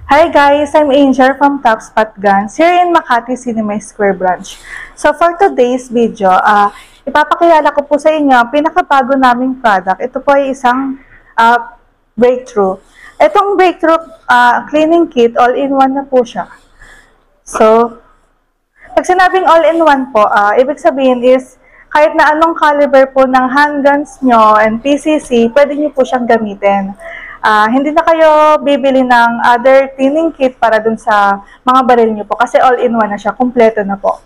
Hi guys, I'm Angel from Top Spot Guns here in Makati Cinema Square branch. So for today's video, ipapakilala ko po sa inyo ang pinakabago naming product. Ito po ay isang breakthrough. Itong breakthrough cleaning kit, all-in-one na po siya. So, pag sinabing all-in-one po, ibig sabihin is kahit na anong caliber po ng handguns nyo and PCC, pwede nyo po siyang gamitin. Hindi na kayo bibili ng other cleaning kit para dun sa mga baril nyo po kasi all-in-one na siya, kumpleto na po.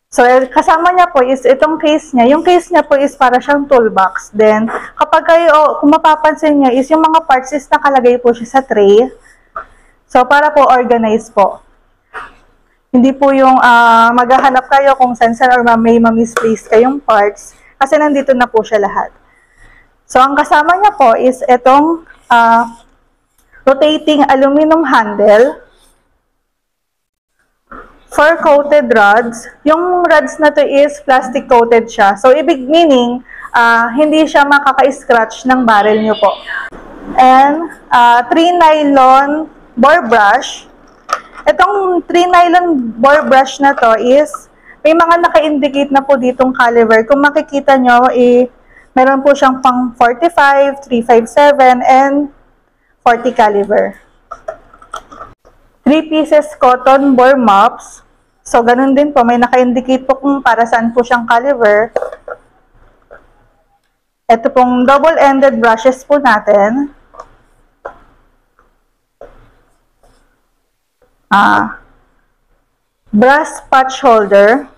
So, kasama niya po is itong case niya. Yung case niya po is para siyang toolbox. Then, kapag kayo, kung mapapansin niyo, is yung mga parts is nakalagay po siya sa tray. So, para po organize po. Hindi po yung maghahanap kayo kung saan or may ma-misplace kayong parts kasi nandito na po siya lahat. So, ang kasama niya po is itong rotating aluminum handle, 4-coated rods. Yung rods na to is plastic-coated siya. So, meaning, hindi siya makaka-scratch ng barrel nyo po. And, 3 nylon bore brush. Itong 3 nylon bore brush na to is, may mga naka-indicate na po ditong caliber. Kung makikita nyo, meron po siyang pang 45, 357, and 40 caliber. 3 pieces cotton bore mops. So, ganun din po. May naka-indicate po kung para saan po siyang caliber. Ito pong double-ended brushes po natin. Brass patch holder.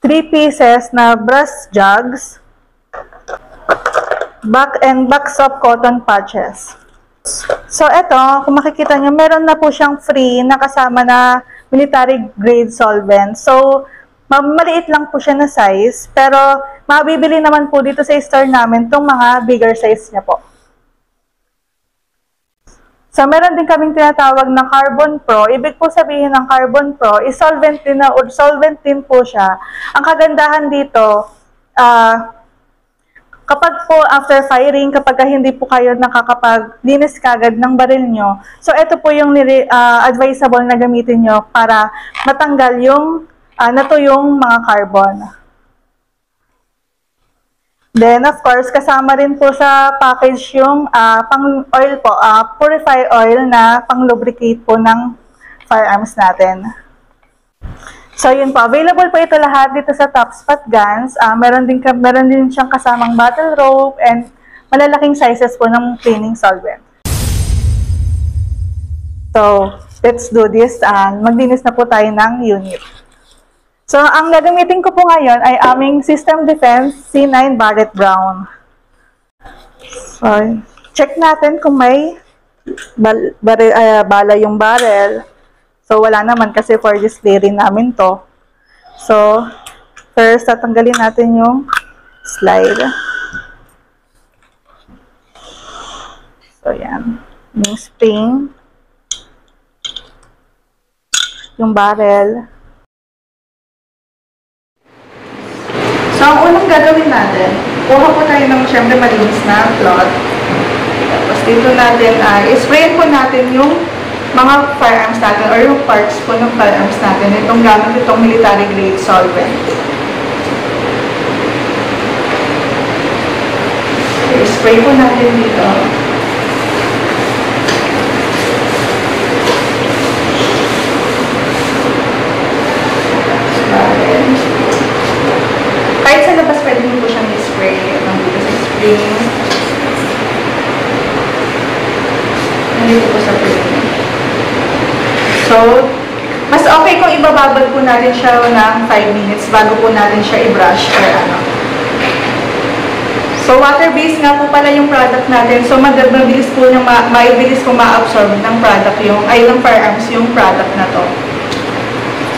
3 pieces na brass jugs. Back and back soft cotton patches. So, ito, kung makikita nyo, meron na po siyang free na kasama na military grade solvent. So, maliit lang po siya na size, pero mabibili naman po dito sa store namin itong mga bigger size niya po. So, meron din kaming tinatawag na Carbon Pro. Ibig po sabihin ng Carbon Pro, is solvent din po siya. Ang kagandahan dito, kapag po after firing, kapag hindi po kayo nakakapag-linis kagad ng baril nyo, so ito po yung advisable na gamitin nyo para matanggal yung natuyong mga carbon. Then, of course, kasama rin po sa package yung pang-oil po, purify oil na pang-lubricate po ng firearms natin. So, yun po. Available po ito lahat dito sa Top Spot Guns. Meron din siyang kasamang battle rope and malalaking sizes po ng cleaning solvent. So, let's do this. Maglinis na po tayo ng unit. So, ang gagamitin ko po ngayon ay aming System Defense C9 Barrett Brown. So, check natin kung may bala yung barrel. So, wala naman kasi for display rin namin to. So, first, tatanggalin natin yung slide. So, yan. Yung spring. Yung barrel. So, ang unang gagawin natin, kuha po tayo ng syempre malinis na cloth. Tapos, dito natin, spray po natin yung mga firearms natin or yung parts po ng firearms natin. Itong gamit itong military grade solvent. Okay, spray po natin dito. Kahit sa labas pwede nyo po siyang i-spray. Nandito sa spring. Nandito po sa spring. So, mas okay kung ibababad po natin siya ng 5 minutes bago po natin siya i-brush or ano. So, water-based nga po pala yung product natin. So, mabilis po ma-absorb ng product ng firearms yung product na to.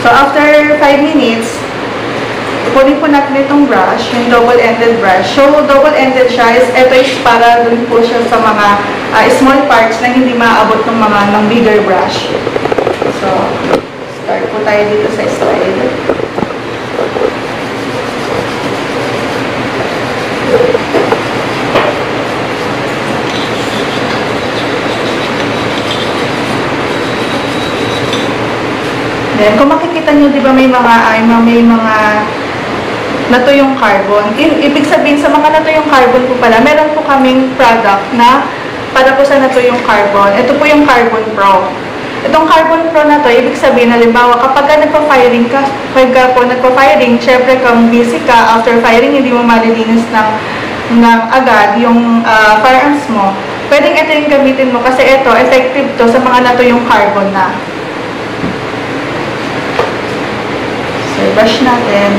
So, after 5 minutes, ipunin po natin itong brush, yung double-ended brush. So, double-ended siya ito is para dun po siya sa mga small parts na hindi maaabot ng bigger brush. So, start po tayo dito sa slide. Then, kung makikita nyo, di ba may mga natuyong carbon. Ibig sabihin, sa mga natuyong carbon po pala, meron po kaming product na para po sa natuyong carbon. Ito po yung Carbon Pro. Itong Carbon Pro na to, ibig sabihin, halimbawa, kapag nagpa-firing ka, syempre kung busy ka, after firing, hindi mo malilinis ng agad yung firearms mo, pwedeng ito yung gamitin mo kasi ito, effective to sa mga natuyong carbon na. So, brush natin.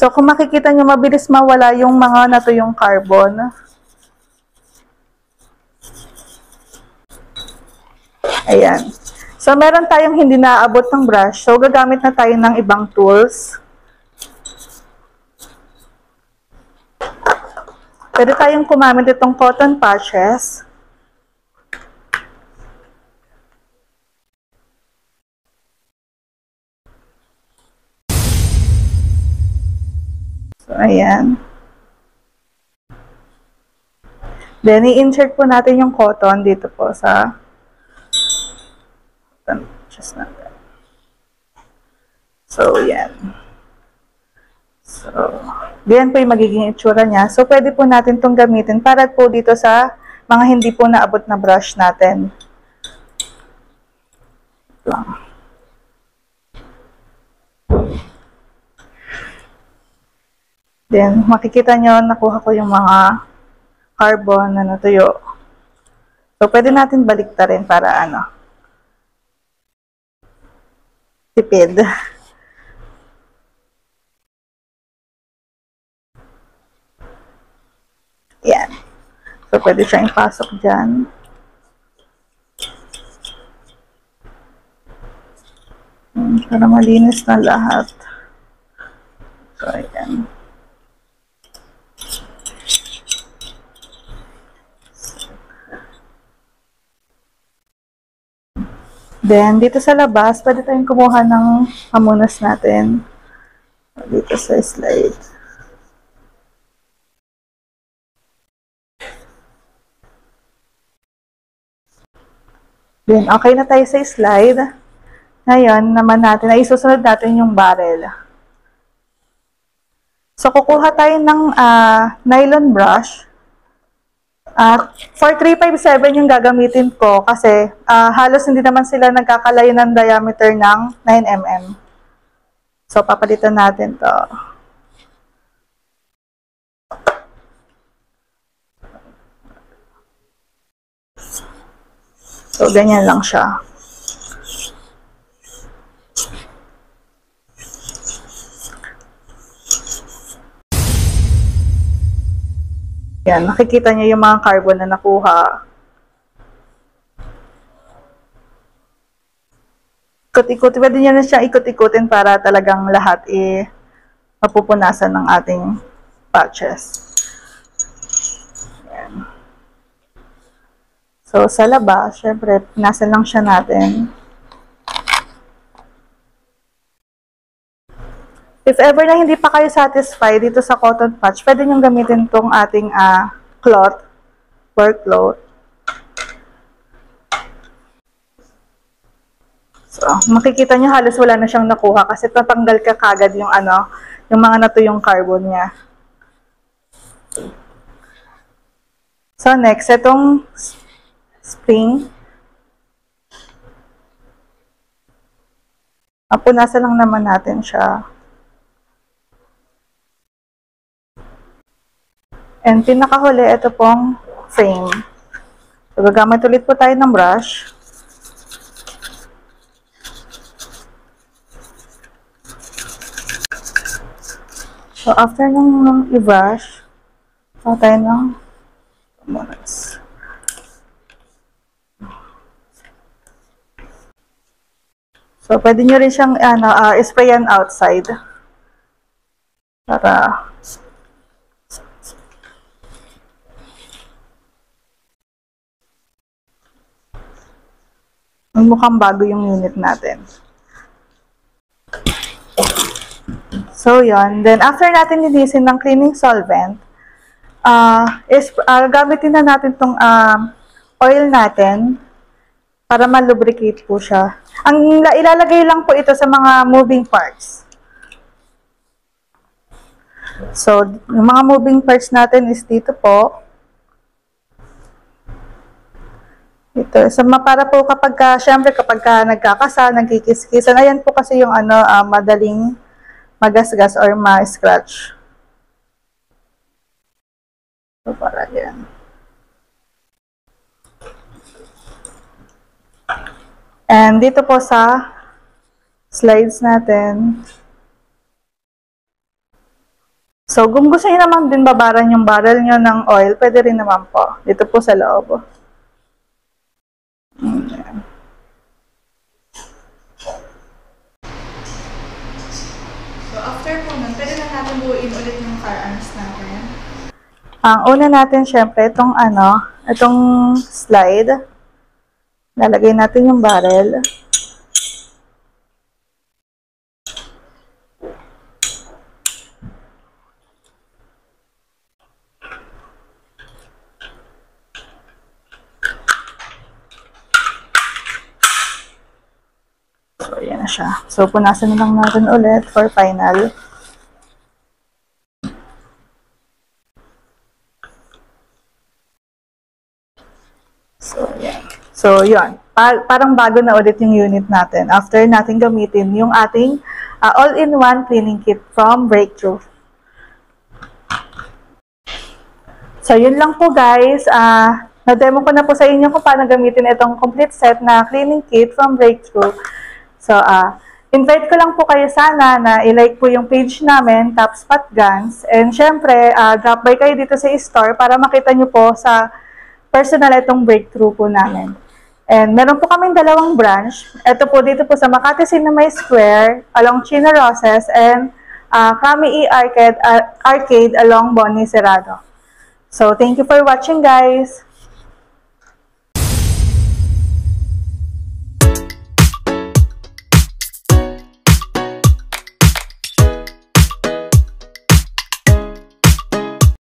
So, kung makikita nyo, mabilis mawala yung mga natuyong carbon. Ayan. So, meron tayong hindi naaabot ng brush. So, gagamit na tayo ng ibang tools. Pwede tayong kumamit itong cotton patches. So, ayan. Then, i-insert po natin yung cotton dito po sa cotton patches natin. So, ayan. So, diyan po yung magiging itsura niya. So, pwede po natin itong gamitin para po dito sa mga hindi po naabot na brush natin. Lang. Then, makikita nyo, nakuha ko yung mga carbon na natuyo. So, pwede natin baliktarin para tipid. Yan. So, pwede siyang ipasok dyan. Para malinis na lahat. So, ayan. Then, dito sa labas, pwede tayong kumuha ng hamunas natin. Dito sa slide. Then, okay na tayo sa slide. Ngayon, naman natin, ay isusunod natin yung barrel. So, kukuha tayo ng nylon brush. For 357 yung gagamitin ko kasi halos hindi naman sila nagkakalayo ng diameter ng 9 mm. So, papalitan natin to. So, ganyan lang siya. Yan, nakikita niyo yung mga carbon na nakuha. Ikot-ikot, pwede niyo na siya ikot-ikutin para talagang lahat mapupunasan ng ating patches. Yan. So, sa labas, syempre, punasan lang siya natin. If ever na hindi pa kayo satisfied dito sa cotton patch, pwede nyo gamitin itong ating cloth, work cloth. So, makikita nyo halos wala na siyang nakuha kasi tatanggal ka kagad yung yung mga natuyong carbon niya. So, next, itong spring. Punasan lang naman natin siya. And pinakahuli, ito pong frame. So, gagamit ulit po tayo ng brush. So, after nung i-brush, tayo ng components. So, pwede nyo rin siyang sprayan outside. Para mukhang bago yung unit natin. So, yon. Then, after natin linisin ng cleaning solvent, gamitin na natin tong oil natin para ma-lubricate po siya. Ilalagay lang po ito sa mga moving parts. So, yung mga moving parts natin is dito po. Ito, para po syempre kapag nagkakasal, nagkikis-kisan, ayan po kasi yung madaling magasgas or ma-scratch. So, para yan. And dito po sa slides natin. So, kung gusto nyo naman din babaran yung barrel nyo ng oil, pwede rin naman po. Dito po sa loob. Ayan. So, after po nun, pwede na natin buuin ulit yung car arms natin. Ang una natin, syempre, itong slide. Lalagay natin yung barrel. So, ayan na siya. So, punasan na lang natin ulit for final. So, ayan. So, yun. Parang bago na ulit yung unit natin after natin gamitin yung ating all-in-one cleaning kit from Breakthrough. So, yun lang po guys. Na-demo ko na po sa inyo kung paano gamitin itong complete set na cleaning kit from Breakthrough. So, invite ko lang po kayo sana na i-like po yung page namin, Top Spot Guns. And syempre, drop by kayo dito sa store para makita nyo po sa personal itong Breakthrough po namin. And meron po kaming dalawang branch. Ito po dito po sa Makati Cinema Square, along Chino Roses, and Kami E Arcade along Bonnie Cerrado. So, thank you for watching guys!